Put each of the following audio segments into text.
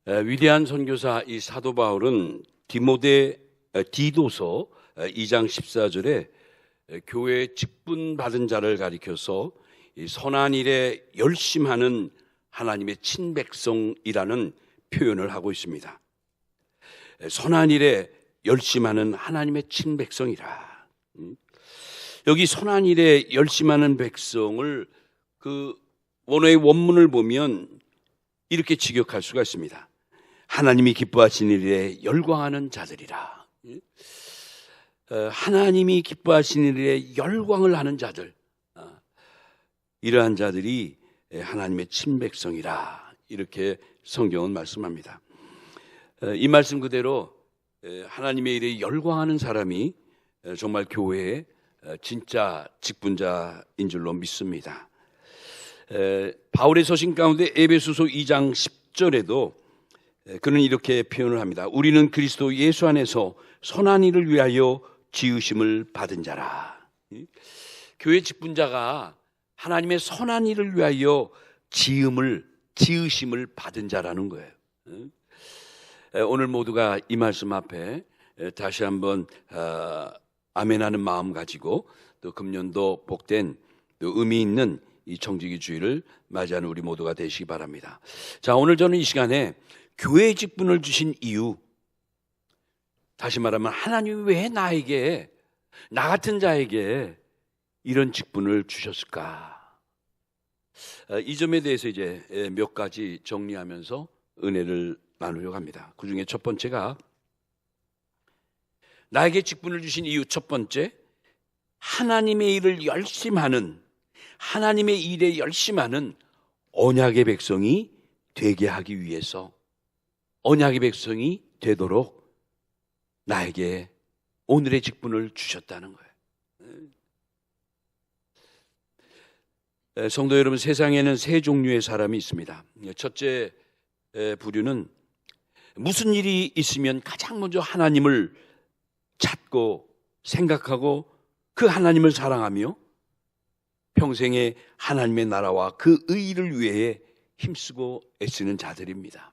위대한 선교사 이 사도 바울은 디도서 2장 14절에 교회에 직분 받은 자를 가리켜서 이 선한 일에 열심하는 하나님의 친백성이라는 표현을 하고 있습니다. 선한 일에 열심하는 하나님의 친백성이라. 여기 선한 일에 열심하는 백성을 그 원어의 원문을 보면 이렇게 직역할 수가 있습니다. 하나님이 기뻐하시는 일에 열광하는 자들이라. 하나님이 기뻐하시는 일에 열광을 하는 자들, 이러한 자들이 하나님의 친백성이라, 이렇게 성경은 말씀합니다. 이 말씀 그대로 하나님의 일에 열광하는 사람이 정말 교회의 진짜 직분자인 줄로 믿습니다. 바울의 서신 가운데 에베소서 2장 10절에도 그는 이렇게 표현을 합니다. 우리는 그리스도 예수 안에서 선한 일을 위하여 지으심을 받은 자라. 교회 직분자가 하나님의 선한 일을 위하여 지으심을 받은 자라는 거예요. 오늘 모두가 이 말씀 앞에 다시 한번 아멘하는 마음 가지고 또 금년도 복된 또 의미 있는 이 청지기 주일을 맞이하는 우리 모두가 되시기 바랍니다. 자, 오늘 저는 이 시간에 교회의 직분을 주신 이유, 다시 말하면 하나님이 왜 나에게, 나 같은 자에게 이런 직분을 주셨을까? 이 점에 대해서 이제 몇 가지 정리하면서 은혜를 나누려고 합니다. 그 중에 첫 번째가 나에게 직분을 주신 이유, 첫 번째, 하나님의 일을 하나님의 일에 열심하는 언약의 백성이 되게 하기 위해서, 언약의 백성이 되도록 나에게 오늘의 직분을 주셨다는 거예요. 성도 여러분, 세상에는 세 종류의 사람이 있습니다. 첫째 부류는 무슨 일이 있으면 가장 먼저 하나님을 찾고 생각하고 그 하나님을 사랑하며 평생에 하나님의 나라와 그 의를 위해 힘쓰고 애쓰는 자들입니다.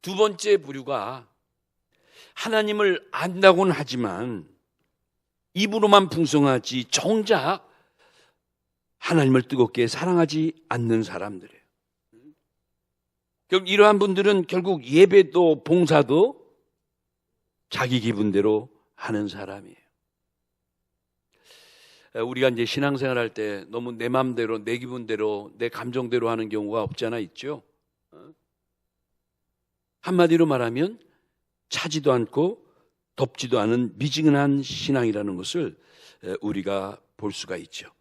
두 번째 부류가 하나님을 안다고는 하지만 입으로만 풍성하지 정작 하나님을 뜨겁게 사랑하지 않는 사람들이에요. 결국 이러한 분들은 결국 예배도 봉사도 자기 기분대로 하는 사람이에요. 우리가 이제 신앙생활 할 때 너무 내 마음대로, 내 기분대로, 내 감정대로 하는 경우가 없지 않아 있죠. 한마디로 말하면 차지도 않고 덥지도 않은 미지근한 신앙이라는 것을 우리가 볼 수가 있죠.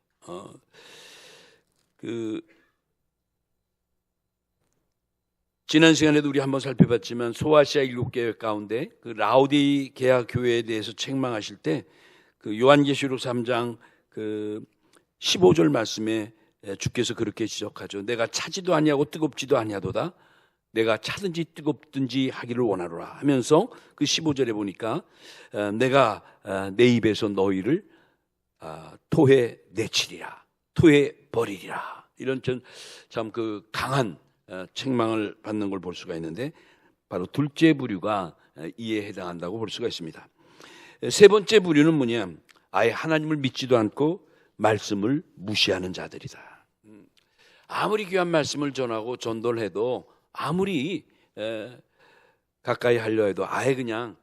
지난 시간에도 우리 한번 살펴봤지만 소아시아 7교회 가운데 그 라오디게아 교회에 대해서 책망하실 때 그 요한계시록 3장 그 15절 말씀에 주께서 그렇게 지적하죠. 내가 차지도 아니하고 뜨겁지도 아니하도다. 내가 차든지 뜨겁든지 하기를 원하노라 하면서 그 15절에 보니까 내가 내 입에서 너희를 토해 내치리라, 토해 버리리라, 이런 참 그 강한 책망을 받는 걸 볼 수가 있는데, 바로 둘째 부류가 이에 해당한다고 볼 수가 있습니다. 세 번째 부류는 뭐냐? 아예 하나님을 믿지도 않고 말씀을 무시하는 자들이다. 아무리 귀한 말씀을 전하고 전도를 해도, 아무리 가까이 하려 해도 아예 그냥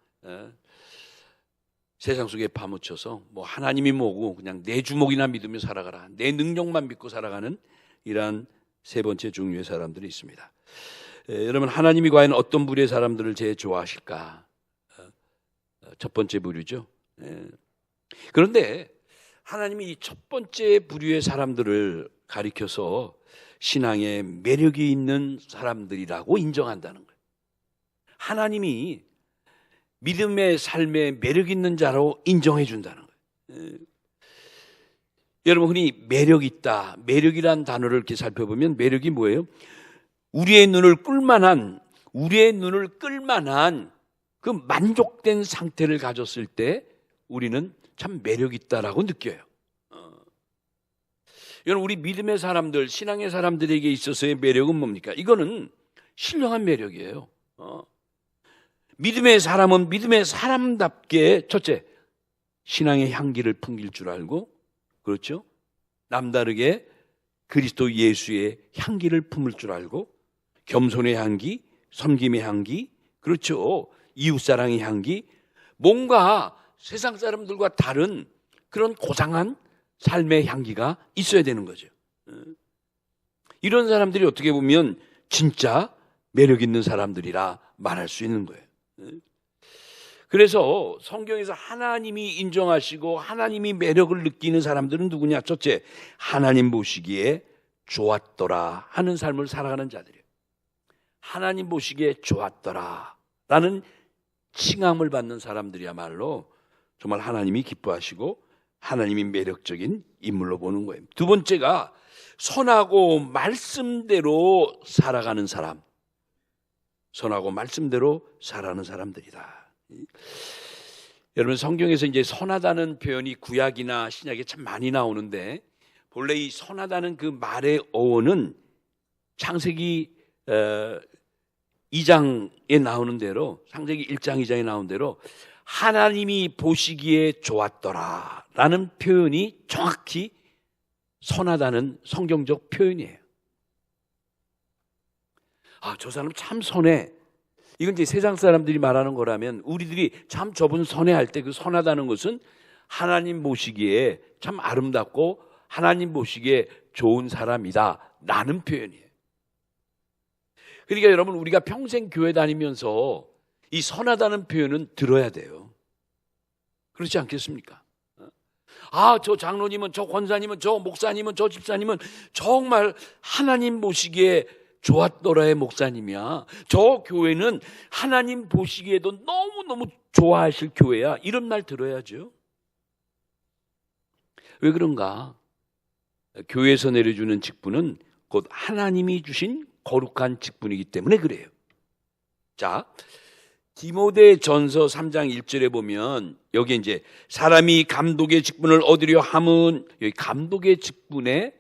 세상 속에 파묻혀서 뭐 하나님이 뭐고 그냥 내 주먹이나 믿으며 살아가라, 내 능력만 믿고 살아가는 이러한 세 번째 종류의 사람들이 있습니다. 여러분, 하나님이 과연 어떤 부류의 사람들을 제일 좋아하실까? 첫 번째 부류죠. 그런데 하나님이 이 첫 번째 부류의 사람들을 가리켜서 신앙에 매력이 있는 사람들이라고 인정한다는 거예요. 하나님이 믿음의 삶에 매력 있는 자로 인정해 준다는 거예요. 여러분, 흔히 매력 있다, 매력이란 단어를 이렇게 살펴보면 매력이 뭐예요? 우리의 눈을 끌만한 그 만족된 상태를 가졌을 때 우리는 참 매력 있다라고 느껴요. 여러분, 우리 믿음의 사람들, 신앙의 사람들에게 있어서의 매력은 뭡니까? 이거는 신령한 매력이에요. 믿음의 사람은 믿음의 사람답게 첫째, 신앙의 향기를 풍길 줄 알고, 그렇죠? 남다르게 그리스도 예수의 향기를 품을 줄 알고, 겸손의 향기, 섬김의 향기, 그렇죠? 이웃사랑의 향기, 뭔가 세상 사람들과 다른 그런 고상한 삶의 향기가 있어야 되는 거죠. 이런 사람들이 어떻게 보면 진짜 매력 있는 사람들이라 말할 수 있는 거예요. 그래서 성경에서 하나님이 인정하시고 하나님이 매력을 느끼는 사람들은 누구냐? 첫째, 하나님 보시기에 좋았더라 하는 삶을 살아가는 자들이에요. 하나님 보시기에 좋았더라 라는 칭함을 받는 사람들이야말로 정말 하나님이 기뻐하시고 하나님이 매력적인 인물로 보는 거예요. 두 번째가 선하고 말씀대로 살아가는 사람. 선하고 말씀대로 살아가는 사람들이다. 여러분, 성경에서 이제 선하다는 표현이 구약이나 신약에 참 많이 나오는데, 본래 이 선하다는 그 말의 어원은 창세기 2장에 나오는 대로, 창세기 1장 2장에 나온 대로 하나님이 보시기에 좋았더라 라는 표현이 정확히 선하다는 성경적 표현이에요. 아, 저 사람 참 선해. 이건 이제 세상 사람들이 말하는 거라면, 우리들이 참 저분 선해할 때 그 선하다는 것은 하나님 보시기에 참 아름답고 하나님 보시기에 좋은 사람이다 라는 표현이에요. 그러니까 여러분, 우리가 평생 교회 다니면서 이 선하다는 표현은 들어야 돼요. 그렇지 않겠습니까? 아, 저 장로님은, 저 권사님은, 저 목사님은, 저 집사님은 정말 하나님 보시기에 좋았더라의 목사님이야. 저 교회는 하나님 보시기에도 너무너무 좋아하실 교회야. 이런 말 들어야죠. 왜 그런가? 교회에서 내려주는 직분은 곧 하나님이 주신 거룩한 직분이기 때문에 그래요. 자, 디모데전서 3장 1절에 보면 여기 이제 사람이 감독의 직분을 얻으려 함은, 여기 감독의 직분의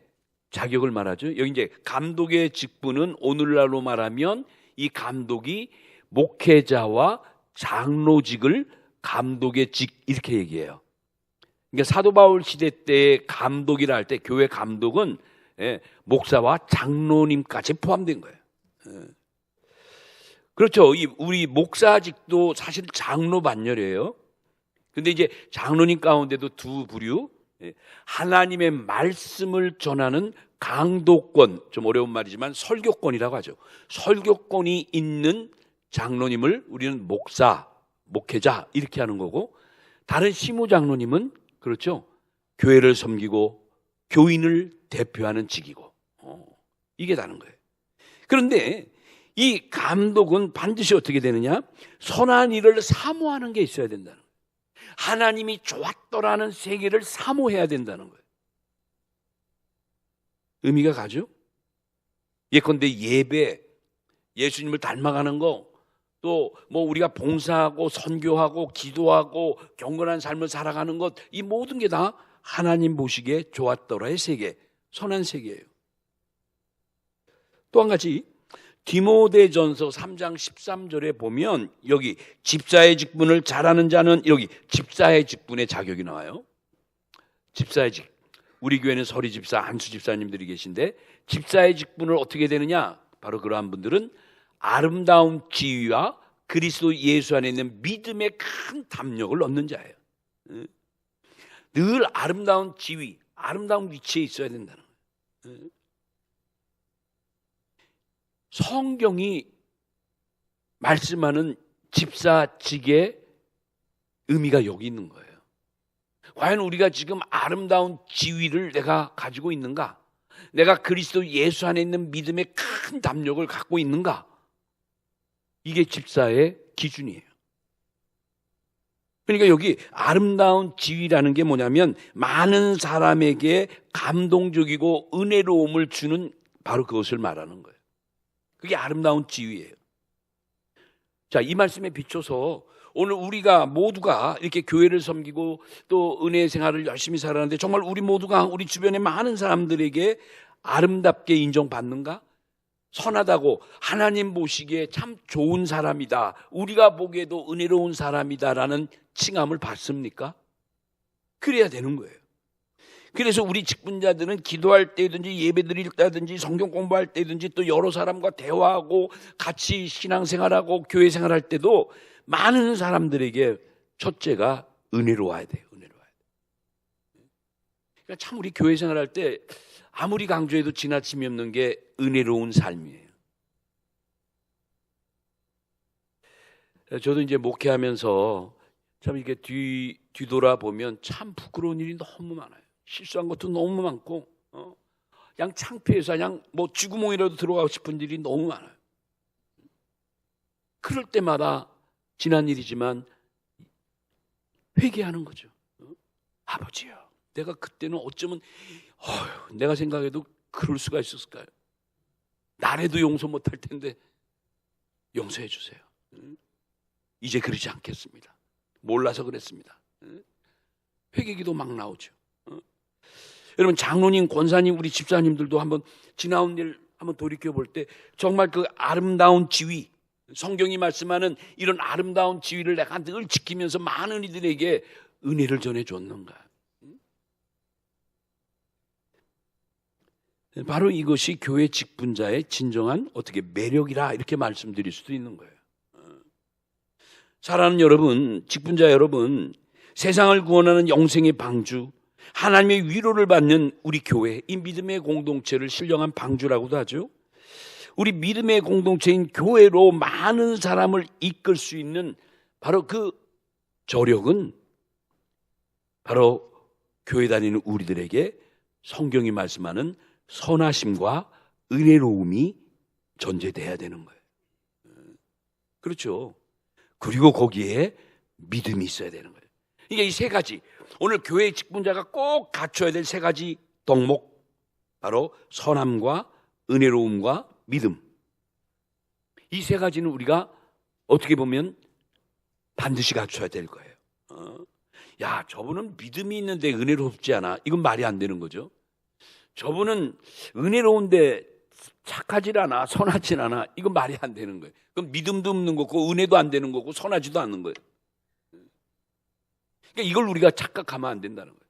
자격을 말하죠. 여기 이제 감독의 직분은 오늘날로 말하면 이 감독이 목회자와 장로직을 감독의 직 이렇게 얘기해요. 그러니까 사도 바울 시대 때 감독이라 할 때 교회 감독은 목사와 장로님까지 포함된 거예요. 그렇죠. 우리 목사직도 사실 장로 반열이에요. 근데 이제 장로님 가운데도 두 부류, 하나님의 말씀을 전하는 강도권, 좀 어려운 말이지만 설교권이라고 하죠. 설교권이 있는 장로님을 우리는 목사, 목회자 이렇게 하는 거고, 다른 시무 장로님은 그렇죠, 교회를 섬기고 교인을 대표하는 직이고, 이게 다른 거예요. 그런데 이 감독은 반드시 어떻게 되느냐? 선한 일을 사모하는 게 있어야 된다는 거예요. 하나님이 좋았더라는 세계를 사모해야 된다는 거예요. 의미가 가죠? 예컨대 예배, 예수님을 닮아가는 거, 또 뭐 우리가 봉사하고 선교하고 기도하고 경건한 삶을 살아가는 것, 이 모든 게 다 하나님 보시기에 좋았더라의 세계, 선한 세계예요. 또 한 가지, 디모데전서 3장 13절에 보면 여기 집사의 직분을 잘하는 자는, 여기 집사의 직분의 자격이 나와요. 집사의 직, 우리 교회는 서리 집사, 한수 집사님들이 계신데 집사의 직분을 어떻게 되느냐? 바로 그러한 분들은 아름다운 지위와 그리스도 예수 안에 있는 믿음의 큰 담력을 얻는 자예요. 늘 아름다운 지위, 아름다운 위치에 있어야 된다는 거예요. 성경이 말씀하는 집사직의 의미가 여기 있는 거예요. 과연 우리가 지금 아름다운 지위를 내가 가지고 있는가? 내가 그리스도 예수 안에 있는 믿음의 큰 담력을 갖고 있는가? 이게 집사의 기준이에요. 그러니까 여기 아름다운 지위라는 게 뭐냐면 많은 사람에게 감동적이고 은혜로움을 주는, 바로 그것을 말하는 거예요. 그게 아름다운 지위예요. 자, 이 말씀에 비춰서 오늘 우리가 모두가 이렇게 교회를 섬기고 또 은혜의 생활을 열심히 살아가는데 정말 우리 모두가 우리 주변의 많은 사람들에게 아름답게 인정받는가? 선하다고 하나님 보시기에 참 좋은 사람이다, 우리가 보기에도 은혜로운 사람이다라는 칭함을 받습니까? 그래야 되는 거예요. 그래서 우리 직분자들은 기도할 때든지 예배드릴 때든지 성경 공부할 때든지 또 여러 사람과 대화하고 같이 신앙생활하고 교회생활할 때도 많은 사람들에게 첫째가 은혜로워야 돼요. 은혜로워야 돼요. 그러니까 참 우리 교회생활할 때 아무리 강조해도 지나침이 없는 게 은혜로운 삶이에요. 저도 이제 목회하면서 참 이게 뒤돌아보면 참 부끄러운 일이 너무 많아요. 실수한 것도 너무 많고, 그냥 창피해서 그냥 뭐 쥐구멍이라도 들어가고 싶은 일이 너무 많아요. 그럴 때마다 지난 일이지만 회개하는 거죠. 아버지요, 내가 그때는 어쩌면 내가 생각해도 그럴 수가 있었을까요? 나래도 용서 못할 텐데 용서해 주세요. 이제 그러지 않겠습니다. 몰라서 그랬습니다. 회개기도 막 나오죠. 여러분, 장로님, 권사님, 우리 집사님들도 한번 지나온 일 한번 돌이켜 볼 때 정말 그 아름다운 지위, 성경이 말씀하는 이런 아름다운 지위를 내가 늘 지키면서 많은 이들에게 은혜를 전해줬는가? 바로 이것이 교회 직분자의 진정한 어떻게 매력이라 이렇게 말씀드릴 수도 있는 거예요. 사랑하는 여러분, 직분자 여러분, 세상을 구원하는 영생의 방주, 하나님의 위로를 받는 우리 교회, 이 믿음의 공동체를 신령한 방주라고도 하죠. 우리 믿음의 공동체인 교회로 많은 사람을 이끌 수 있는 바로 그 저력은 바로 교회 다니는 우리들에게 성경이 말씀하는 선하심과 은혜로움이 전제돼야 되는 거예요. 그렇죠. 그리고 거기에 믿음이 있어야 되는 거예요. 이게 이 세 가지, 오늘 교회 직분자가 꼭 갖춰야 될 세 가지 덕목, 바로 선함과 은혜로움과 믿음. 이 세 가지는 우리가 어떻게 보면 반드시 갖춰야 될 거예요. 야, 저분은 믿음이 있는데 은혜롭지 않아, 이건 말이 안 되는 거죠. 저분은 은혜로운데 착하질 않아, 선하진 않아, 이건 말이 안 되는 거예요. 그럼 믿음도 없는 거고 은혜도 안 되는 거고 선하지도 않는 거예요. 그러니까 이걸 우리가 착각하면 안 된다는 거예요.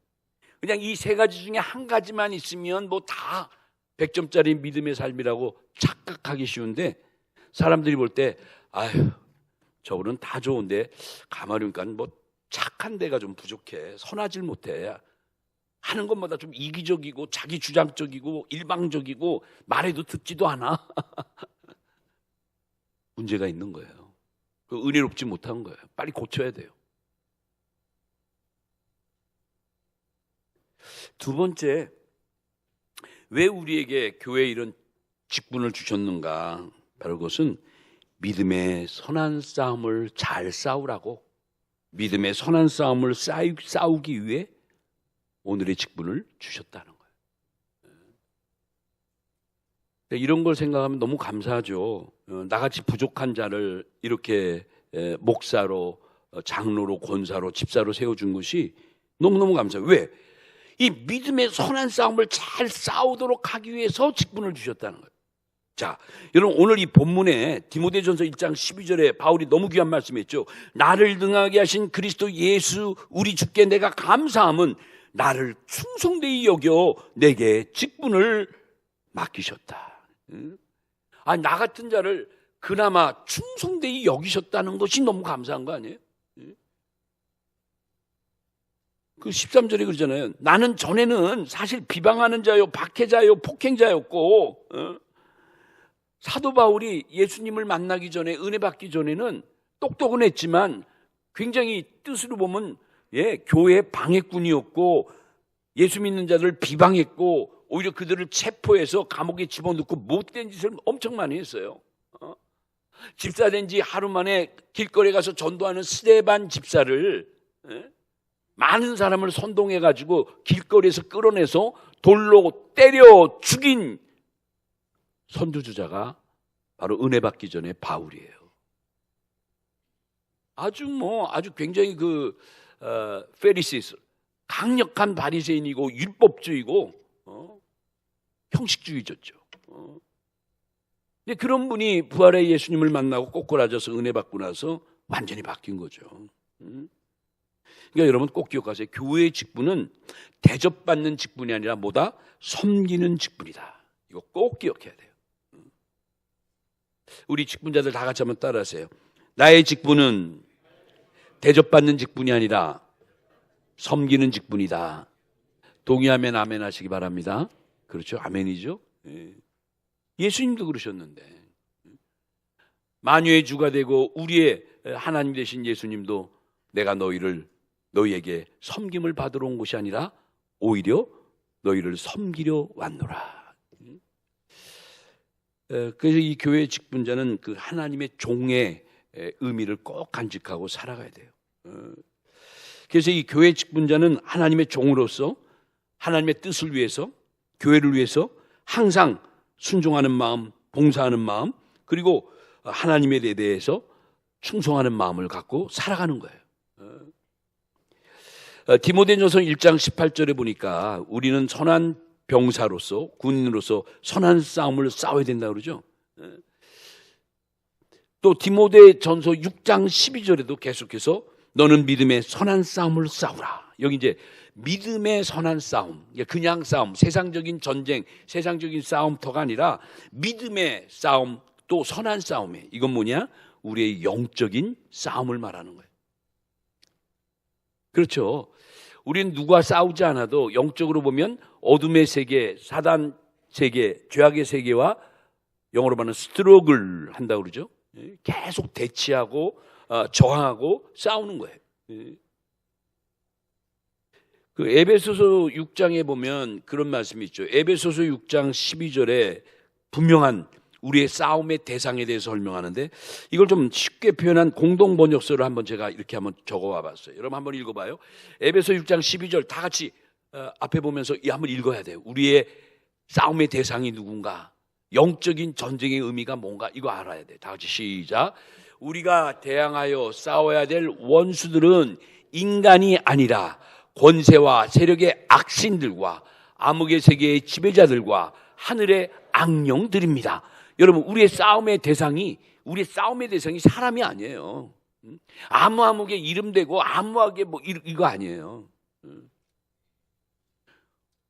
그냥 이 세 가지 중에 한 가지만 있으면 뭐 다 100점짜리 믿음의 삶이라고 착각하기 쉬운데, 사람들이 볼 때 아휴, 저분은 다 좋은데 가만히 보니까 뭐 착한 데가 좀 부족해, 선하질 못해, 하는 것마다 좀 이기적이고 자기 주장적이고 일방적이고 말해도 듣지도 않아. 문제가 있는 거예요. 은혜롭지 못한 거예요. 빨리 고쳐야 돼요. 두 번째, 왜 우리에게 교회에 이런 직분을 주셨는가? 바로 그것은 믿음의 선한 싸움을 잘 싸우라고, 믿음의 선한 싸움을 싸우기 위해 오늘의 직분을 주셨다는 거예요. 이런 걸 생각하면 너무 감사하죠. 나같이 부족한 자를 이렇게 목사로, 장로로, 권사로, 집사로 세워준 것이 너무너무 감사해요. 왜? 이 믿음의 선한 싸움을 잘 싸우도록 하기 위해서 직분을 주셨다는 거예요. 자, 여러분, 오늘 이 본문에 디모데전서 1장 12절에 바울이 너무 귀한 말씀했죠. 나를 등하게 하신 그리스도 예수 우리 주께 내가 감사함은 나를 충성되이 여겨 내게 직분을 맡기셨다. 아, 나 같은 자를 그나마 충성되이 여기셨다는 것이 너무 감사한 거 아니에요? 그 13절에 그러잖아요. 나는 전에는 사실 비방하는 자요, 박해자요, 폭행자였고, 사도 바울이 예수님을 만나기 전에, 은혜 받기 전에는 똑똑은 했지만 굉장히 뜻으로 보면 교회의 방해꾼이었고, 예수 믿는 자들을 비방했고, 오히려 그들을 체포해서 감옥에 집어넣고 못된 짓을 엄청 많이 했어요. 집사된 지 하루 만에 길거리에 가서 전도하는 스데반 집사를 많은 사람을 선동해가지고 길거리에서 끌어내서 돌로 때려 죽인 선두주자가 바로 은혜 받기 전에 바울이에요. 아주 굉장히 페리시스, 강력한 바리새인이고 율법주의고 형식주의자죠. 근데 그런 분이 부활의 예수님을 만나고 꼬꾸라져서 은혜 받고 나서 완전히 바뀐 거죠. 그러니까 여러분 꼭 기억하세요. 교회의 직분은 대접받는 직분이 아니라 뭐다? 섬기는 직분이다. 이거 꼭 기억해야 돼요. 우리 직분자들 다 같이 한번 따라하세요. 나의 직분은 대접받는 직분이 아니라 섬기는 직분이다. 동의하면 아멘 하시기 바랍니다. 그렇죠? 아멘이죠? 예수님도 그러셨는데, 만유의 주가 되고 우리의 하나님 되신 예수님도 내가 너희에게 섬김을 받으러 온 것이 아니라 오히려 너희를 섬기려 왔노라. 그래서 이 교회의 직분자는 그 하나님의 종의 의미를 꼭 간직하고 살아가야 돼요. 그래서 이 교회의 직분자는 하나님의 종으로서 하나님의 뜻을 위해서, 교회를 위해서 항상 순종하는 마음, 봉사하는 마음, 그리고 하나님에 대해서 충성하는 마음을 갖고 살아가는 거예요. 디모데전서 1장 18절에 보니까 우리는 선한 병사로서, 군인으로서 선한 싸움을 싸워야 된다 그러죠. 또 디모데전서 6장 12절에도 계속해서 너는 믿음의 선한 싸움을 싸우라. 여기 이제 믿음의 선한 싸움, 그냥 싸움, 세상적인 전쟁, 세상적인 싸움터가 아니라 믿음의 싸움, 또 선한 싸움에, 이건 뭐냐? 우리의 영적인 싸움을 말하는 거예요. 그렇죠. 우리는 누구와 싸우지 않아도 영적으로 보면 어둠의 세계, 사단 세계, 죄악의 세계와 영어로 말하는 스트러글 한다고 그러죠. 계속 대치하고 저항하고 싸우는 거예요. 그 에베소서 6장에 보면 그런 말씀이 있죠. 에베소서 6장 12절에 분명한 우리의 싸움의 대상에 대해서 설명하는데, 이걸 좀 쉽게 표현한 공동 번역서를 한번 제가 이렇게 한번 적어와 봤어요. 여러분 한번 읽어봐요. 에베소 6장 12절 다 같이 앞에 보면서 한번 읽어야 돼요. 우리의 싸움의 대상이 누군가, 영적인 전쟁의 의미가 뭔가, 이거 알아야 돼요. 다 같이 시작. 우리가 대항하여 싸워야 될 원수들은 인간이 아니라 권세와 세력의 악신들과 암흑의 세계의 지배자들과 하늘의 악령들입니다. 여러분, 우리의 싸움의 대상이 사람이 아니에요. 아무하게 이름 대고 아무하게 뭐 이거 아니에요.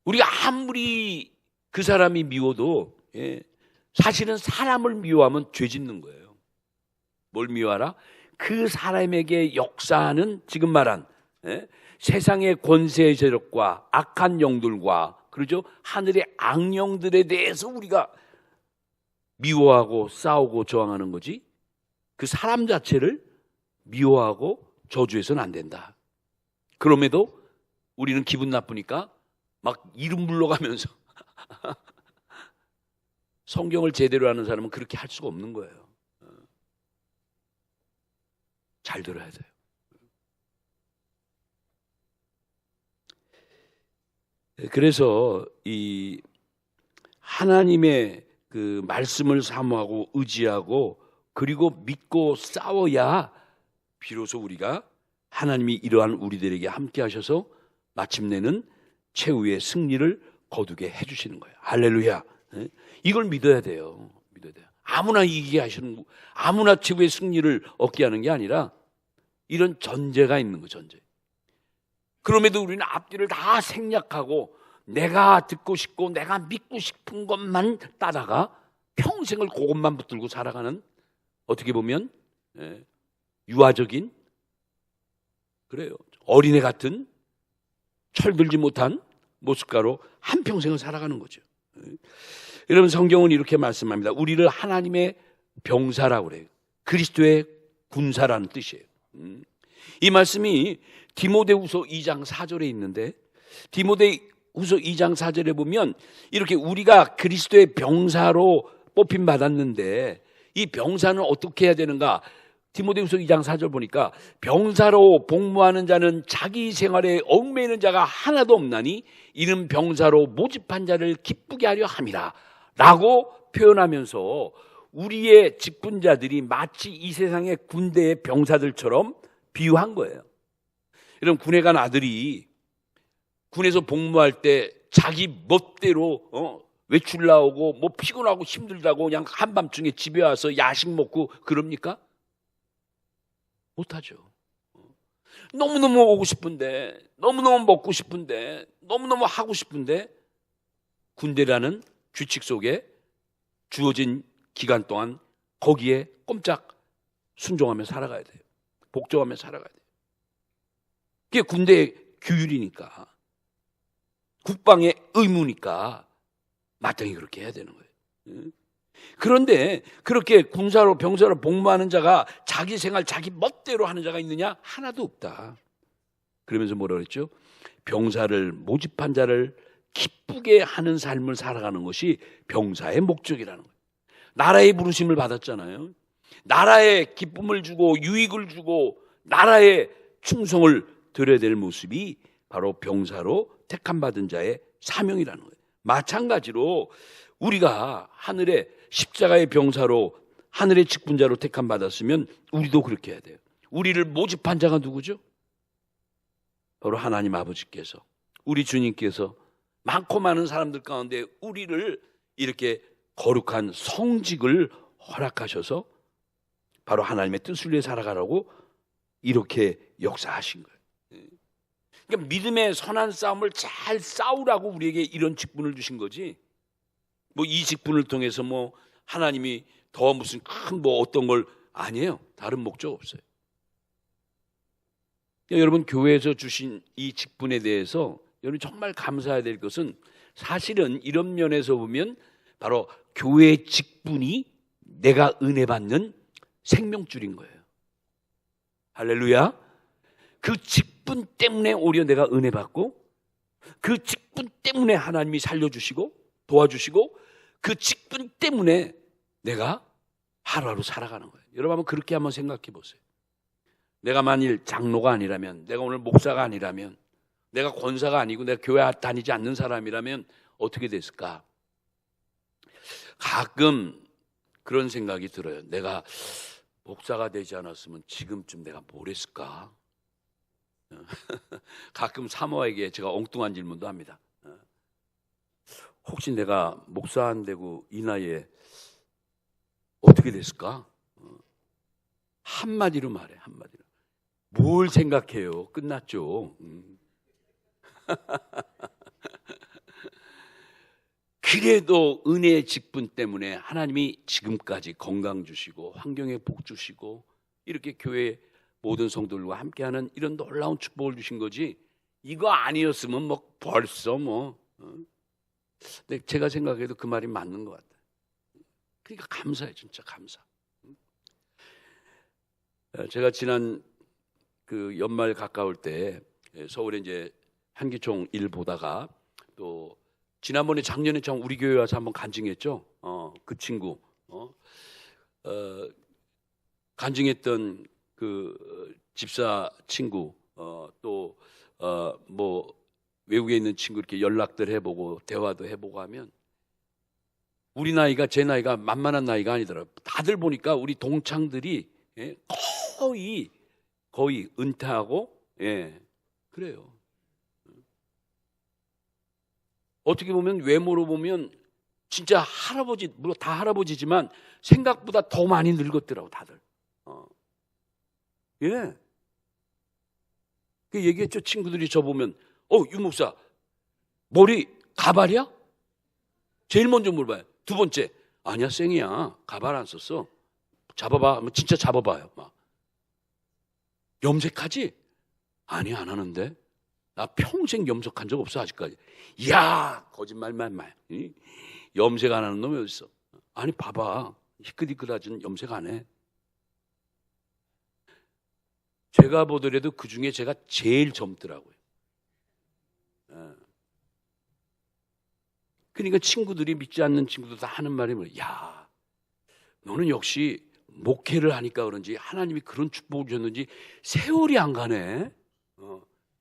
우리가 아무리 그 사람이 미워도 사실은 사람을 미워하면 죄 짓는 거예요. 뭘 미워하라? 그 사람에게 역사하는 지금 말한 세상의 권세의 세력과 악한 영들과, 그러죠? 하늘의 악령들에 대해서 우리가 미워하고 싸우고 저항하는 거지, 그 사람 자체를 미워하고 저주해서는 안 된다. 그럼에도 우리는 기분 나쁘니까 막 이름 불러가면서 성경을 제대로 아는 사람은 그렇게 할 수가 없는 거예요. 잘 들어야 돼요. 그래서 이 하나님의 그 말씀을 사모하고 의지하고 그리고 믿고 싸워야 비로소 우리가 하나님이 이러한 우리들에게 함께 하셔서 마침내는 최후의 승리를 거두게 해주시는 거예요. 할렐루야. 이걸 믿어야 돼요. 믿어야 돼요. 아무나 이기게 하시는, 아무나 최후의 승리를 얻게 하는 게 아니라 이런 전제가 있는 거예요. 전제. 그럼에도 우리는 앞뒤를 다 생략하고 내가 듣고 싶고 내가 믿고 싶은 것만 따다가 평생을 그것만 붙들고 살아가는, 어떻게 보면 유아적인, 그래요, 어린애 같은 철들지 못한 모습가로 한평생을 살아가는 거죠. 여러분, 성경은 이렇게 말씀합니다. 우리를 하나님의 병사라고 그래요. 그리스도의 군사라는 뜻이에요. 이 말씀이 디모데후서 2장 4절에 있는데, 디모데후서 2장 4절에 보면 이렇게 우리가 그리스도의 병사로 뽑힘 받았는데 이 병사는 어떻게 해야 되는가? 디모데후서 2장 4절 보니까 병사로 복무하는 자는 자기 생활에 얽매이는 자가 하나도 없나니 이는 병사로 모집한 자를 기쁘게 하려 함이라 라고 표현하면서 우리의 직분자들이 마치 이 세상의 군대의 병사들처럼 비유한 거예요. 이런 군에 간 아들이 군에서 복무할 때 자기 멋대로 외출 나오고 뭐 피곤하고 힘들다고 그냥 한밤중에 집에 와서 야식 먹고 그럽니까? 못하죠. 너무너무 오고 싶은데, 너무너무 먹고 싶은데, 너무너무 하고 싶은데 군대라는 규칙 속에 주어진 기간 동안 거기에 꼼짝 순종하며 살아가야 돼요. 복종하며 살아가야 돼요. 그게 군대의 규율이니까, 국방의 의무니까 마땅히 그렇게 해야 되는 거예요. 그런데 그렇게 군사로 병사로 복무하는 자가 자기 생활 자기 멋대로 하는 자가 있느냐? 하나도 없다. 그러면서 뭐라 그랬죠? 병사를 모집한 자를 기쁘게 하는 삶을 살아가는 것이 병사의 목적이라는 거예요. 나라의 부르심을 받았잖아요. 나라에 기쁨을 주고 유익을 주고 나라에 충성을 드려야 될 모습이 바로 병사로 택함받은 자의 사명이라는 거예요. 마찬가지로 우리가 하늘의 십자가의 병사로 하늘의 직분자로 택함받았으면 우리도 그렇게 해야 돼요. 우리를 모집한 자가 누구죠? 바로 하나님 아버지께서, 우리 주님께서 많고 많은 사람들 가운데 우리를 이렇게 거룩한 성직을 허락하셔서 바로 하나님의 뜻을 위해 살아가라고 이렇게 역사하신 거예요. 그러니까 믿음의 선한 싸움을 잘 싸우라고 우리에게 이런 직분을 주신 거지, 뭐 이 직분을 통해서 뭐 하나님이 더 무슨 큰 뭐 어떤 걸, 아니에요. 다른 목적 없어요. 그러니까 여러분, 교회에서 주신 이 직분에 대해서 여러분 정말 감사해야 될 것은, 사실은 이런 면에서 보면 바로 교회의 직분이 내가 은혜 받는 생명줄인 거예요. 할렐루야. 그 직분 때문에 오히려 내가 은혜 받고, 그 직분 때문에 하나님이 살려주시고 도와주시고, 그 직분 때문에 내가 하루하루 살아가는 거예요. 여러분 한번 그렇게 한번 생각해 보세요. 내가 만일 장로가 아니라면, 내가 오늘 목사가 아니라면, 내가 권사가 아니고 내가 교회 다니지 않는 사람이라면 어떻게 됐을까? 가끔 그런 생각이 들어요. 내가 목사가 되지 않았으면 지금쯤 내가 뭘 했을까? 가끔 사모에게 제가 엉뚱한 질문도 합니다. 혹시 내가 목사 안 되고 이 나이에 어떻게 됐을까? 한마디로 말해, 한마디로. 뭘 생각해요? 끝났죠. 그래도 은혜의 직분 때문에 하나님이 지금까지 건강 주시고 환경에 복 주시고 이렇게 교회 모든 성도들과 함께하는 이런 놀라운 축복을 주신 거지, 이거 아니었으면 뭐 벌써 뭐. 근데 제가 생각해도 그 말이 맞는 것 같아요. 그러니까 감사해, 진짜 감사. 제가 지난 그 연말 가까울 때 서울에 이제 한기총 일 보다가, 또 지난번에 작년에 참 우리 교회 와서 한번 간증했죠. 그 친구 간증했던 그 집사 친구, 또 뭐 외국에 있는 친구 이렇게 연락들 해보고 대화도 해보고 하면, 우리 나이가, 제 나이가 만만한 나이가 아니더라고요. 다들 보니까 우리 동창들이 거의 은퇴하고, 그래요. 어떻게 보면 외모로 보면 진짜 할아버지, 물론 다 할아버지지만 생각보다 더 많이 늙었더라고 다들. 예. 그 얘기했죠. 친구들이 저 보면, 유 목사 머리 가발이야? 제일 먼저 물어봐요. 두 번째, 아니야 생이야, 가발 안 썼어. 잡아봐. 진짜 잡아봐요. 막 염색하지? 아니 안 하는데. 나 평생 염색한 적 없어 아직까지. 이야, 거짓말만 말. 염색 안 하는 놈이 어디 있어? 아니 봐봐, 희끗희끗하진 염색 안 해. 제가 보더라도 그 중에 제가 제일 젊더라고요. 그러니까 친구들이, 믿지 않는 친구들 다 하는 말이 뭐야? 야, 너는 역시 목회를 하니까 그런지 하나님이 그런 축복을 주셨는지 세월이 안 가네.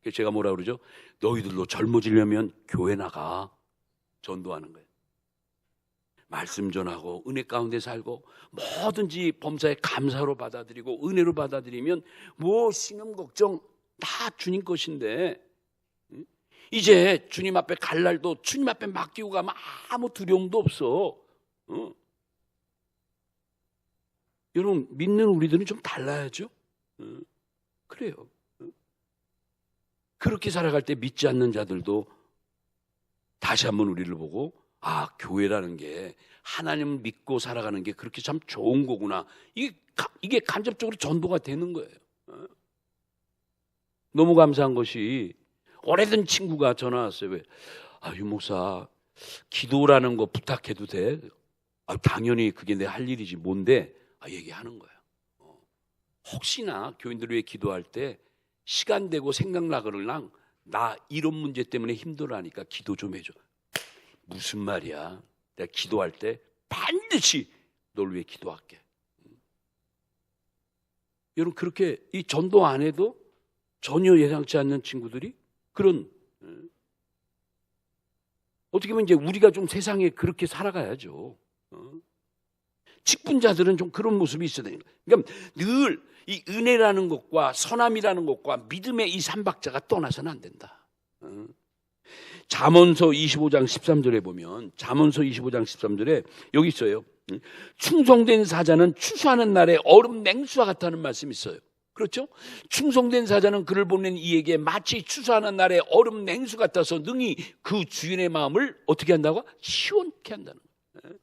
그래서 제가 뭐라 그러죠? 너희들도 젊어지려면 교회 나가. 전도하는 거예요. 말씀 전하고 은혜 가운데 살고 뭐든지 범사에 감사로 받아들이고 은혜로 받아들이면 뭐 신음 걱정 다 주님 것인데, 이제 주님 앞에 갈 날도 주님 앞에 맡기고 가면 아무 두려움도 없어. 여러분, 믿는 우리들은 좀 달라야죠. 그래요. 그렇게 살아갈 때 믿지 않는 자들도 다시 한번 우리를 보고, 아, 교회라는 게 하나님 믿고 살아가는 게 그렇게 참 좋은 거구나. 이게 간접적으로 전도가 되는 거예요. 너무 감사한 것이, 오래된 친구가 전화 왔어요. 왜? 유 목사, 기도라는 거 부탁해도 돼? 당연히 그게 내 할 일이지. 뭔데? 얘기하는 거예요. 혹시나 교인들 위해 기도할 때 시간 되고 생각나거나 나 이런 문제 때문에 힘들어하니까 기도 좀 해줘. 무슨 말이야? 내가 기도할 때 반드시 널 위해 기도할게. 여러분, 그렇게 이 전도 안 해도 전혀 예상치 않는 친구들이 그런, 어떻게 보면 이제 우리가 좀 세상에 그렇게 살아가야죠. 직분자들은 좀 그런 모습이 있어야 되는 거예요. 그러니까 늘 이 은혜라는 것과 선함이라는 것과 믿음의 이 삼박자가 떠나서는 안 된다. 잠언서 25장 13절에 보면, 잠언서 25장 13절에 여기 있어요. 충성된 사자는 추수하는 날에 얼음 냉수와 같다는 말씀이 있어요. 그렇죠? 충성된 사자는 그를 보낸 이에게 마치 추수하는 날에 얼음 냉수 같아서 능히 그 주인의 마음을 어떻게 한다고? 시원케 한다는 거예요.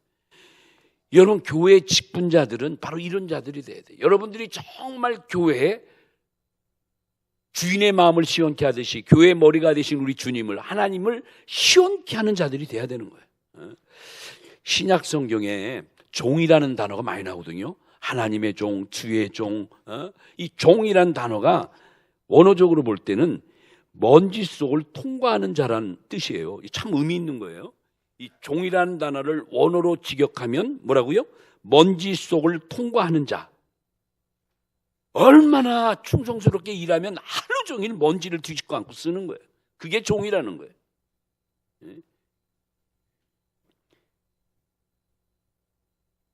여러분, 교회 직분자들은 바로 이런 자들이 돼야 돼요. 여러분들이 정말 교회에 주인의 마음을 시원케 하듯이 교회의 머리가 되신 우리 주님을, 하나님을 시원케 하는 자들이 돼야 되는 거예요. 신약 성경에 종이라는 단어가 많이 나오거든요. 하나님의 종, 주의 종. 이 종이라는 단어가 원어적으로 볼 때는 먼지 속을 통과하는 자라는 뜻이에요. 참 의미 있는 거예요. 이 종이라는 단어를 원어로 직역하면 뭐라고요? 먼지 속을 통과하는 자. 얼마나 충성스럽게 일하면 하루 종일 먼지를 뒤집고 앉고 쓰는 거예요. 그게 종이라는 거예요.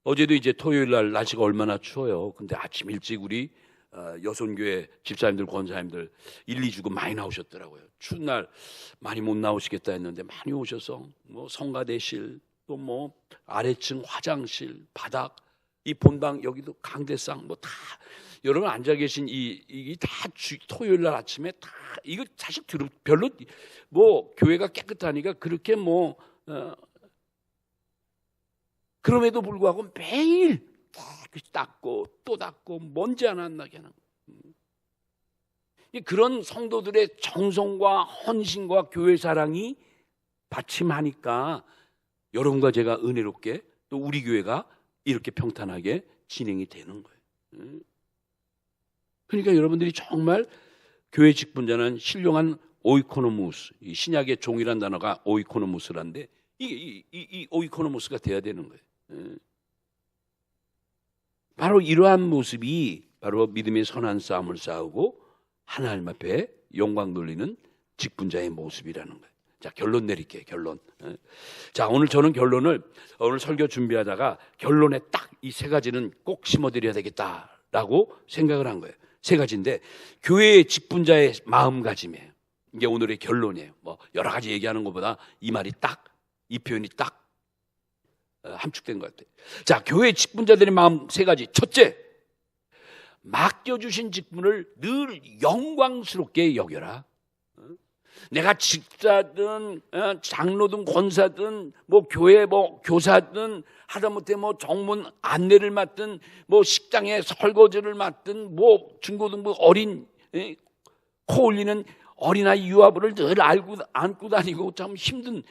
어제도 이제 토요일 날 날씨가 얼마나 추워요. 근데 아침 일찍 우리 여손교회 집사님들, 권사님들 1, 2주고 많이 나오셨더라고요. 추운 날 많이 못 나오시겠다 했는데 많이 오셔서 뭐 성가대실, 또 뭐 아래층 화장실, 바닥, 이 본방 여기도 강대상 뭐 다 여러분 앉아 계신 이게 다 토요일 날 아침에 다 이거 사실 별로 뭐 교회가 깨끗하니까 그렇게 뭐 그럼에도 불구하고 매일 닦고 또 닦고 먼지 하나 안 나게 하는 그런 성도들의 정성과 헌신과 교회 사랑이 받침하니까 여러분과 제가 은혜롭게 또 우리 교회가 이렇게 평탄하게 진행이 되는 거예요. 그러니까 여러분들이 정말 교회 직분자는 신령한 오이코노무스, 이 신약의 종이란 단어가 오이코노무스란데 이 오이코노무스가 돼야 되는 거예요. 바로 이러한 모습이 바로 믿음의 선한 싸움을 싸우고 하나님 앞에 영광 돌리는 직분자의 모습이라는 거예요. 자, 결론 내릴게요. 결론. 자, 오늘 저는 결론을 오늘 설교 준비하다가 결론에 딱 이 세 가지는 꼭 심어드려야 되겠다라고 생각을 한 거예요. 세 가지인데 교회의 직분자의 마음가짐이에요. 이게 오늘의 결론이에요. 뭐 여러 가지 얘기하는 것보다 이 말이 딱, 이 표현이 딱 함축된 것 같아요. 자, 교회 직분자들의 마음 세 가지. 첫째, 맡겨주신 직분을 늘 영광스럽게 여겨라. 내가 집사든 장로든 권사든 뭐 교회 뭐 교사든 하다못해 뭐 정문 안내를 맡든 뭐 식당에 설거지를 맡든 뭐 중고등부 어린 코 올리는 어린아이 유아부를 늘 안고 다니고 참 힘든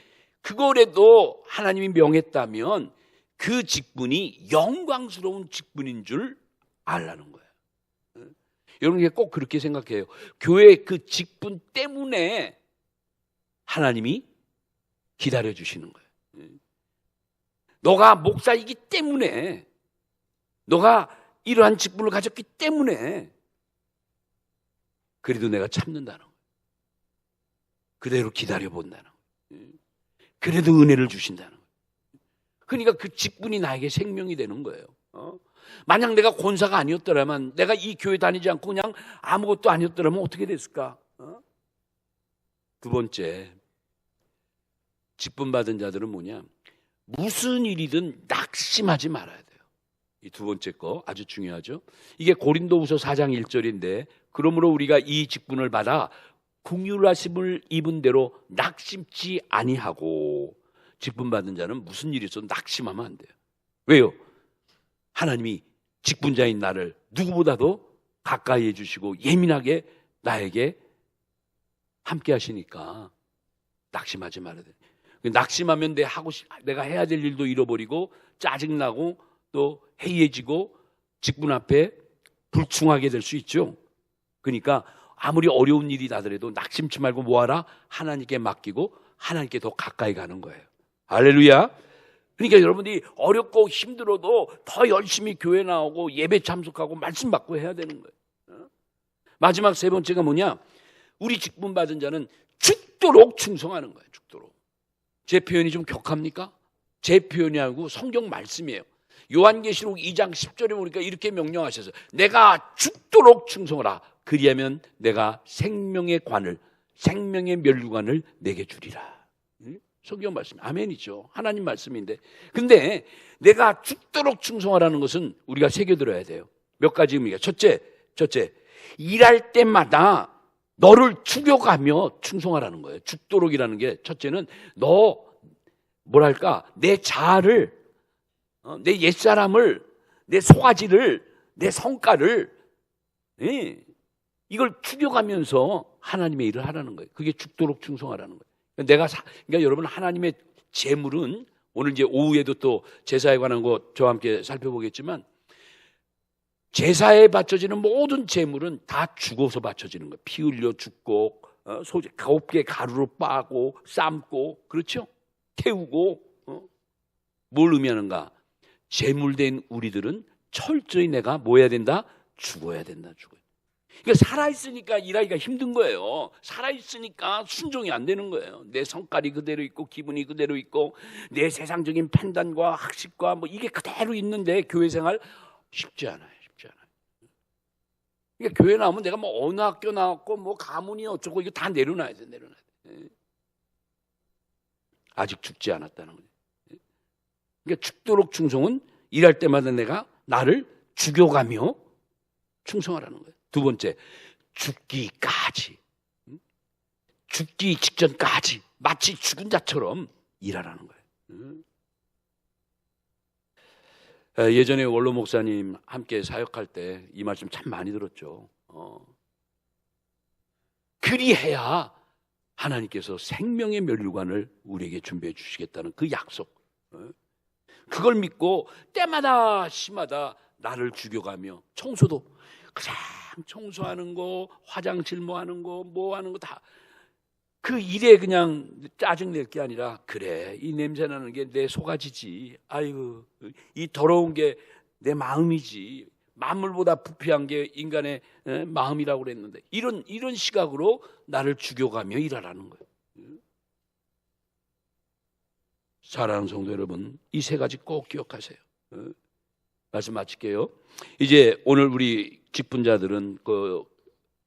그거라도 하나님이 명했다면 그 직분이 영광스러운 직분인 줄 알라는 거예요. 여러분 꼭 그렇게 생각해요. 교회 그 직분 때문에 하나님이 기다려주시는 거예요. 너가 목사이기 때문에, 너가 이러한 직분을 가졌기 때문에 그래도 내가 참는다는 거예요. 그대로 기다려본다는 거예요. 그래도 은혜를 주신다는 거예요. 그러니까 그 직분이 나에게 생명이 되는 거예요. 만약 내가 권사가 아니었더라면, 내가 이 교회 다니지 않고 그냥 아무것도 아니었더라면 어떻게 됐을까? 두 번째, 직분 받은 자들은 뭐냐? 무슨 일이든 낙심하지 말아야 돼요. 이 두 번째 거 아주 중요하죠. 이게 고린도후서 4장 1절인데, 그러므로 우리가 이 직분을 받아 긍휼하심을 입은 대로 낙심치 아니하고. 직분 받은 자는 무슨 일이 있어도 낙심하면 안 돼요. 왜요? 하나님이 직분자인 나를 누구보다도 가까이 해주시고 예민하게 나에게 함께 하시니까 낙심하지 말아야 돼요. 낙심하면 내가 해야 될 일도 잃어버리고 짜증나고 또 해이해지고 직분 앞에 불충하게 될 수 있죠. 그러니까 아무리 어려운 일이 나더라도 낙심치 말고 뭐하라? 하나님께 맡기고 하나님께 더 가까이 가는 거예요. 할렐루야. 그러니까 여러분들이 어렵고 힘들어도 더 열심히 교회 나오고 예배 참석하고 말씀 받고 해야 되는 거예요. 마지막 세 번째가 뭐냐? 우리 직분 받은 자는 죽도록 충성하는 거예요. 죽도록. 제 표현이 좀 격합니까? 제 표현이 아니고 성경 말씀이에요. 요한계시록 2장 10절에 보니까 이렇게 명령하셔서 내가 죽도록 충성하라. 그리하면 내가 생명의 관을, 생명의 면류관을 내게 주리라. 성경 말씀, 아멘이죠. 하나님 말씀인데. 근데 내가 죽도록 충성하라는 것은 우리가 새겨들어야 돼요. 몇 가지 의미가. 첫째, 일할 때마다 너를 죽여가며 충성하라는 거예요. 죽도록이라는 게 첫째는 내 자아를, 내 옛사람을, 내 속아지를, 내 성깔을, 이걸 죽여가면서 하나님의 일을 하라는 거예요. 그게 죽도록 충성하라는 거예요. 그러니까 여러분, 하나님의 재물은 오늘 이제 오후에도 또 제사에 관한 거 저와 함께 살펴보겠지만, 제사에 바쳐지는 모든 재물은 다 죽어서 바쳐지는 거예요. 피 흘려 죽고, 곱게 가루로 빻고, 삶고, 그렇죠? 태우고, 뭘 의미하는가? 재물된 우리들은 철저히 내가 뭐 해야 된다? 죽어야 된다, 죽어야. 그러니까 살아있으니까 일하기가 힘든 거예요. 살아있으니까 순종이 안 되는 거예요. 내 성깔이 그대로 있고 기분이 그대로 있고 내 세상적인 판단과 학식과 뭐 이게 그대로 있는데 교회 생활 쉽지 않아요. 쉽지 않아요. 그러니까 교회 나오면 내가 뭐 어느 학교 나왔고 뭐 가문이 어쩌고 이거 다 내려놔야 돼. 내려놔야 돼. 아직 죽지 않았다는 거예요. 그러니까 죽도록 충성은 일할 때마다 내가 나를 죽여가며 충성하라는 거예요. 두 번째, 죽기 직전까지 마치 죽은 자처럼 일하라는 거예요. 예전에 원로 목사님 함께 사역할 때 이 말씀 참 많이 들었죠. 그리해야 하나님께서 생명의 면류관을 우리에게 준비해 주시겠다는 그 약속. 그걸 믿고 때마다 시마다 나를 죽여가며 청소도 그냥 청소하는 거, 화장실 뭐 하는 거 다 그 일에 그냥 짜증낼 게 아니라 그래, 이 냄새 나는 게 내 속아지지. 아이고, 이 더러운 게 내 마음이지. 만물보다 부패한 게 인간의 마음이라고 그랬는데 이런 시각으로 나를 죽여가며 일하라는 거예요. 사랑하는 성도 여러분, 이 세 가지 꼭 기억하세요. 말씀 마칠게요. 이제 오늘 우리 직분자들은 그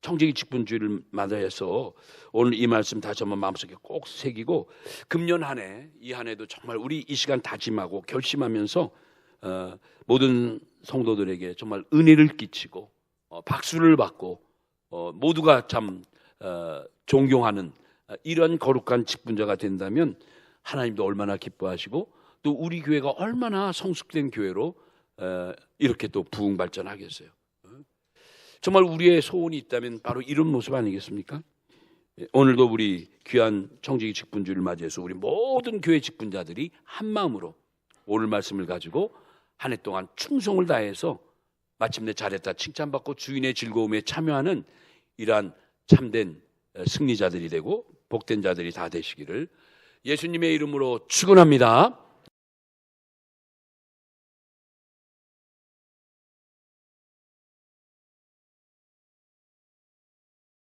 청지기 직분주의를 맞이해서 오늘 이 말씀 다시 한번 마음속에 꼭 새기고 금년 한 해, 이 한 해도 정말 우리 이 시간 다짐하고 결심하면서 모든 성도들에게 정말 은혜를 끼치고 박수를 받고 모두가 참 존경하는 이런 거룩한 직분자가 된다면 하나님도 얼마나 기뻐하시고 또 우리 교회가 얼마나 성숙된 교회로 이렇게 또 부흥 발전하겠어요. 정말 우리의 소원이 있다면 바로 이런 모습 아니겠습니까? 오늘도 우리 귀한 청지기 직분주의를 맞이해서 우리 모든 교회 직분자들이 한 마음으로 오늘 말씀을 가지고 한 해 동안 충성을 다해서 마침내 잘했다 칭찬받고 주인의 즐거움에 참여하는 이러한 참된 승리자들이 되고 복된 자들이 다 되시기를 예수님의 이름으로 축원합니다.